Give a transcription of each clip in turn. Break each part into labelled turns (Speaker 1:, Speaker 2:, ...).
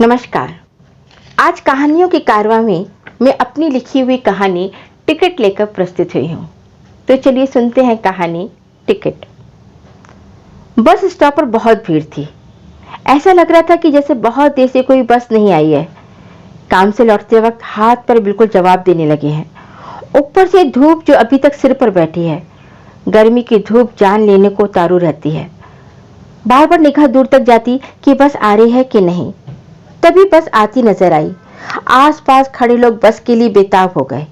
Speaker 1: नमस्कार। आज कहानियों की कारवां में मैं अपनी लिखी हुई कहानी टिकट लेकर प्रस्तुत हुई हूँ। तो चलिए सुनते हैं कहानी टिकट। बस स्टॉप पर बहुत भीड़ थी। ऐसा लग रहा था कि जैसे बहुत देर से कोई बस नहीं आई है। काम से लौटते वक्त हाथ पर बिल्कुल जवाब देने लगे हैं। ऊपर से धूप जो अभी तक सिर पर बैठी है। गर्मी की धूप जान लेने को उतारू रहती है। बार बार निगाह दूर तक जाती कि बस आ रही है कि नहीं। तभी बस आती नजर आई। आसपास खड़े लोग बस के लिए बेताब हो गए।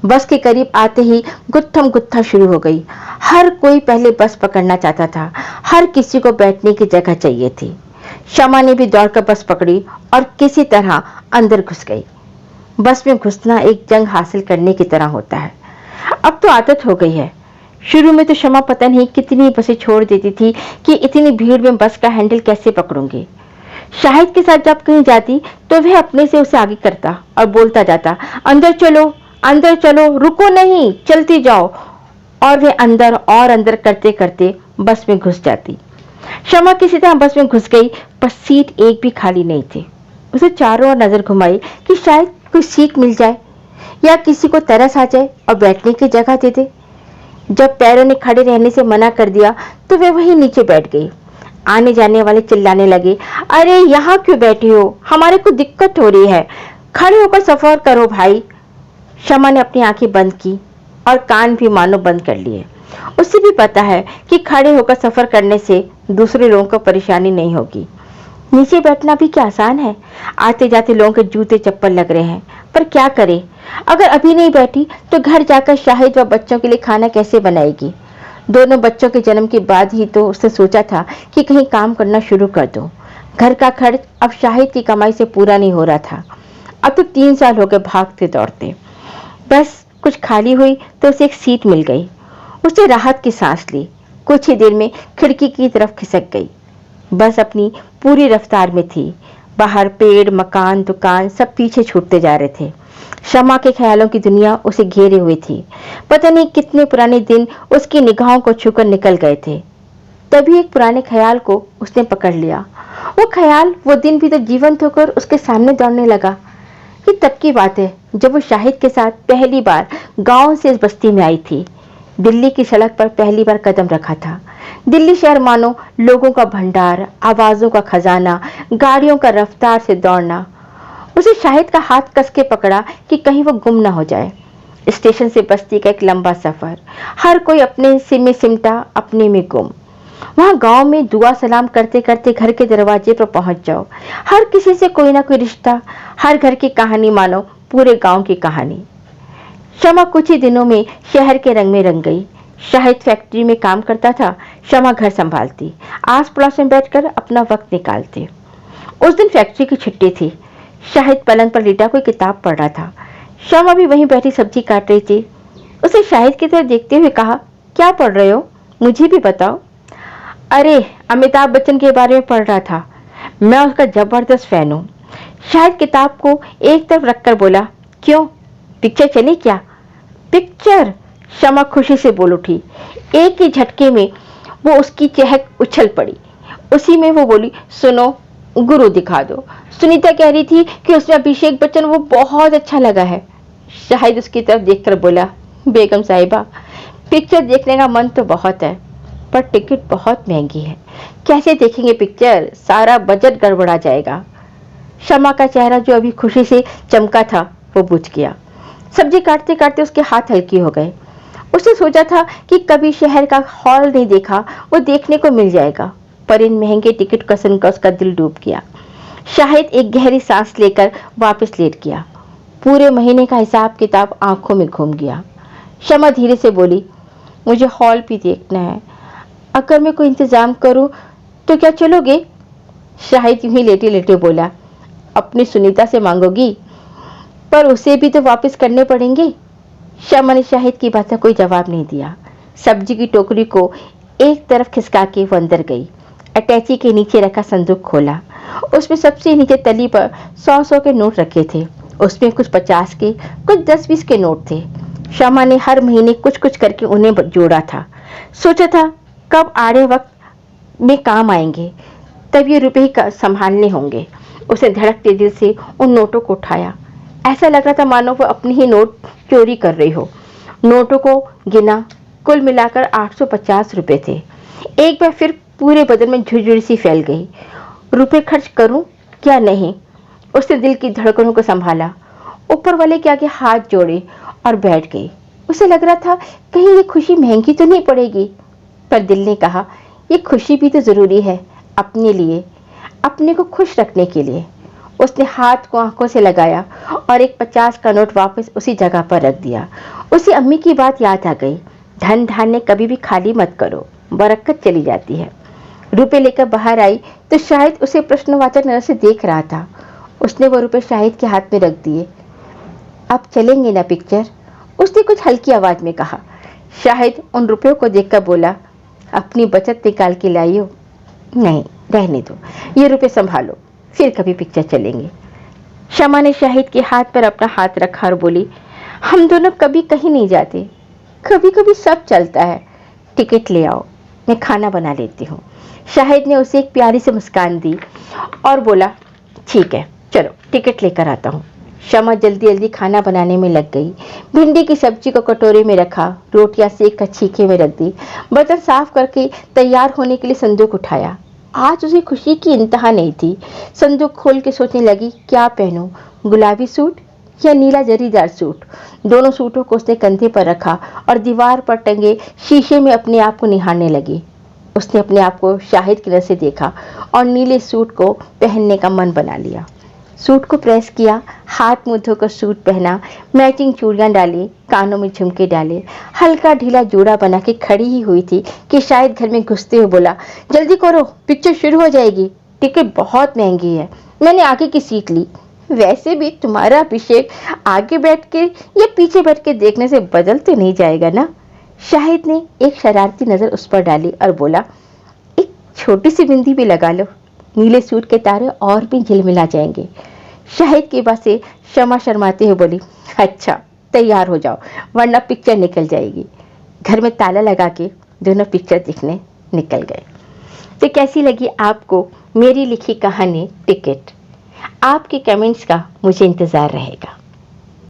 Speaker 1: बस के करीब आते ही गुत्थम गुत्था शुरू हो गई। हर कोई पहले बस पकड़ना चाहता था। हर किसी को बैठने की जगह चाहिए थी। शमा ने भी दौड़कर बस पकड़ी और किसी तरह अंदर घुस गई। बस में घुसना एक जंग हासिल करने की तरह होता है। अब तो आदत हो गई है। शुरू में तो शमा पता नहीं कितनी बसें छोड़ देती थी कि इतनी भीड़ में बस का हैंडल कैसे पकड़ूंगी। शाहिद के साथ जब कहीं जाती तो वह अपने से उसे आगे करता और बोलता जाता, अंदर चलो, रुको नहीं, चलती जाओ। और वह अंदर और अंदर करते करते बस में घुस जाती। शमा किसी तरह बस में घुस गई, पर सीट एक भी खाली नहीं थी। उसे चारों ओर नजर घुमाई कि शायद कोई सीट मिल जाए या किसी को तरस आ जाए और बैठने की जगह दे दे। जब पैरों ने खड़े रहने से मना कर दिया तो वह वहीं नीचे बैठ गई। आने जाने वाले चिल्लाने लगे, अरे यहाँ क्यों बैठी हो, हमारे को दिक्कत हो रही है, खड़े होकर सफर करो भाई। शमा ने अपनी आंखें बंद की और कान भी मानो बंद कर लिए। उसे भी पता है कि खड़े होकर सफर करने से दूसरे लोगों को परेशानी नहीं होगी। नीचे बैठना भी क्या आसान है। आते जाते लोगों के जूते चप्पल लग रहे हैं, पर क्या करे। अगर अभी नहीं बैठी तो घर जाकर शाहिद व बच्चों के लिए खाना कैसे बनाएगी। दोनों बच्चों के जन्म के बाद ही तो उसने सोचा था कि कहीं काम करना शुरू कर दो। घर का खर्च अब शाहिद की कमाई से पूरा नहीं हो रहा था। अब तो 3 साल हो गए भागते दौड़ते। बस कुछ खाली हुई तो उसे एक सीट मिल गई। उसने राहत की सांस ली। कुछ ही देर में खिड़की की तरफ खिसक गई। बस अपनी पूरी रफ्तार में थी। बाहर पेड़, मकान, दुकान सब पीछे छूटते जा रहे थे। शमा के ख्यालों की दुनिया उसे घेरे हुई थी। पता नहीं कितने पुराने दिन उसकी निगाहों को छूकर निकल गए थे। तभी एक पुराने ख्याल को उसने पकड़ लिया। वो ख्याल, वो दिन भी तो जीवंत होकर उसके सामने दौड़ने लगा। ये तब की बात है जब वो शाहिद के साथ पहली बार गांव से इस बस्ती में आई थी। दिल्ली की सड़क पर पहली बार कदम रखा था। दिल्ली शहर मानो लोगों का भंडार, आवाजों का खजाना, गाड़ियों का रफ्तार से दौड़ना। उसे शाहिद का हाथ कस के पकड़ा कि कहीं वो गुम ना हो जाए। स्टेशन से बस्ती का एक लंबा सफर। हर कोई अपने से में सिमटा, अपने में गुम। वहां गांव में दुआ सलाम करते करते घर के दरवाजे पर पहुंच जाओ। हर किसी से कोई ना कोई रिश्ता, हर घर की कहानी मानो पूरे गांव की कहानी। शमा कुछ ही दिनों में शहर के रंग में रंग गई। शाहिद फैक्ट्री में काम करता था, शमा घर संभालती, आस पड़ोस में बैठकर अपना वक्त निकालती। उस दिन फैक्ट्री की छुट्टी थी। शाहिद पलंग पर लेटा कोई किताब पढ़ रहा था। शमा भी वहीं बैठी सब्जी काट रही थी। उसे शाहिद की तरफ देखते हुए कहा, क्या पढ़ रहे हो, मुझे भी बताओ। अरे, अमिताभ बच्चन के बारे में पढ़ रहा था, मैं उसका जबरदस्त फैन हूँ। शाहिद किताब को एक तरफ रखकर बोला, क्यों, पिक्चर चली क्या? पिक्चर? शमा खुशी से बोल उठी। एक ही झटके में वो उसकी चहक उछल पड़ी। उसी में वो बोली, सुनो, गुरु दिखा दो। सुनीता कह रही थी कि उसमें अभिषेक बच्चन वो बहुत अच्छा लगा है। शाहिद उसकी तरफ देखकर बोला, बेगम साहिबा, पिक्चर देखने का मन तो बहुत है, पर टिकट बहुत महंगी है। कैसे देखेंगे पिक्चर, सारा बजट गड़बड़ा जाएगा। शमा का चेहरा जो अभी खुशी से चमका था वो बुझ गया। सब्जी काटते काटते उसके हाथ हल्के हो गए। उसने सोचा था कि कभी शहर का हॉल नहीं देखा, वो देखने को मिल जाएगा, पर इन महंगे टिकट का सुनकर उसका दिल डूब गया। शाहिद एक गहरी सांस लेकर वापस लेट गया। पूरे महीने का हिसाब किताब आंखों में घूम गया। शमा धीरे से बोली, मुझे हॉल भी देखना है, अगर मैं कोई इंतजाम करूं तो क्या चलोगे? शाहिद यूं ही लेटे लेटे बोला, अपनी सुनीता से मांगोगी, पर उसे भी तो वापस करने पड़ेंगे। शमा ने शाहिद की बात का कोई जवाब नहीं दिया। सब्जी की टोकरी को एक तरफ खिसका के वो अंदर गई। अटैची के नीचे रखा संदूक खोला। उसमें सबसे नीचे तली पर 100 के नोट रखे थे। उसमें कुछ 50 के, कुछ 10-20 के नोट थे। शमा ने हर महीने कुछ कुछ करके उन्हें जोड़ा था। सोचा था कब आड़े वक्त में काम आएंगे, तब ये रुपए संभालने होंगे। उसने धड़कते दिल से उन नोटों को उठाया। ऐसा लग रहा था मानो वो अपनी ही नोट चोरी कर रही हो। नोटों को गिना, कुल मिलाकर 850 रुपए थे। एक बार फिर पूरे बदन में झुरझुरी सी फैल गई। रुपए खर्च करूं क्या नहीं? उसने दिल की धड़कनों को संभाला, ऊपर वाले के आगे हाथ जोड़े और बैठ गई। उसे लग रहा था कहीं ये खुशी महंगी तो नहीं पड़ेगी, पर दिल ने कहा ये खुशी भी तो जरूरी है, अपने लिए, अपने को खुश रखने के लिए। उसने हाथ को आंखों से लगाया और एक 50 का नोट वापस उसी जगह पर रख दिया। उसे अम्मी की बात याद आ गई, धन धान्य कभी भी खाली मत करो, बरकत चली जाती है। रुपए लेकर बाहर आई तो शाहिद उसे प्रश्नवाचक नजर से देख रहा था। उसने वो रुपए शाहिद के हाथ में रख दिए। अब चलेंगे ना पिक्चर? उसने कुछ हल्की आवाज में कहा। शाहिद उन रुपयों को देखकर बोला, अपनी बचत निकाल के लाई हो? नहीं, रहने दो, ये रुपए संभालो, फिर कभी पिक्चर चलेंगे। शमा ने शाहिद के हाथ पर अपना हाथ रखा और बोली, हम दोनों कभी कहीं नहीं जाते, कभी कभी सब चलता है। टिकट ले आओ, मैं खाना बना लेती हूँ। शाहिद ने उसे एक प्यारी सी मुस्कान दी और बोला, ठीक है, चलो टिकट लेकर आता हूँ। शमा जल्दी जल्दी खाना बनाने में लग गई। भिंडी की सब्जी को कटोरे में रखा, रोटियां सेक कर छीके में रख दी, बर्तन साफ करके तैयार होने के लिए संदूक उठाया। आज उसे खुशी की इंतहा नहीं थी। संदूक खोल के सोचने लगी, क्या पहनूं, गुलाबी सूट या नीला जरीदार सूट? दोनों सूटों को उसने कंधे पर रखा और दीवार पर टंगे शीशे में अपने आप को निहारने लगी। उसने अपने आप को शाहिद की नजर से देखा और नीले सूट को पहनने का मन बना लिया। सूट को प्रेस किया, हाथ मुंह धोकर सूट पहना, मैचिंग चूड़ियां डाली, कानों में झुमके डाले, हल्का ढीला जोड़ा बना के खड़ी ही हुई थी कि शायद घर में घुसते हुए बोला, जल्दी करो, पिक्चर शुरू हो जाएगी, टिकट बहुत महंगी है, मैंने आगे की सीट ली। वैसे भी तुम्हारा अभिषेक आगे बैठ के या पीछे बैठ के देखने से बदल तो नहीं जाएगा ना? शाहिद ने एक शरारती नजर उस पर डाली और बोला, एक छोटी सी बिंदी भी लगा लो, नीले सूट के तारे और भी झिलमिला जाएंगे। शाहिद की बात से शमा शर्माते हुए बोली, अच्छा तैयार हो जाओ वरना पिक्चर निकल जाएगी। घर में ताला लगा के दोनों पिक्चर देखने निकल गए। तो कैसी लगी आपको मेरी लिखी कहानी टिकट? आपके कमेंट्स का मुझे इंतजार रहेगा।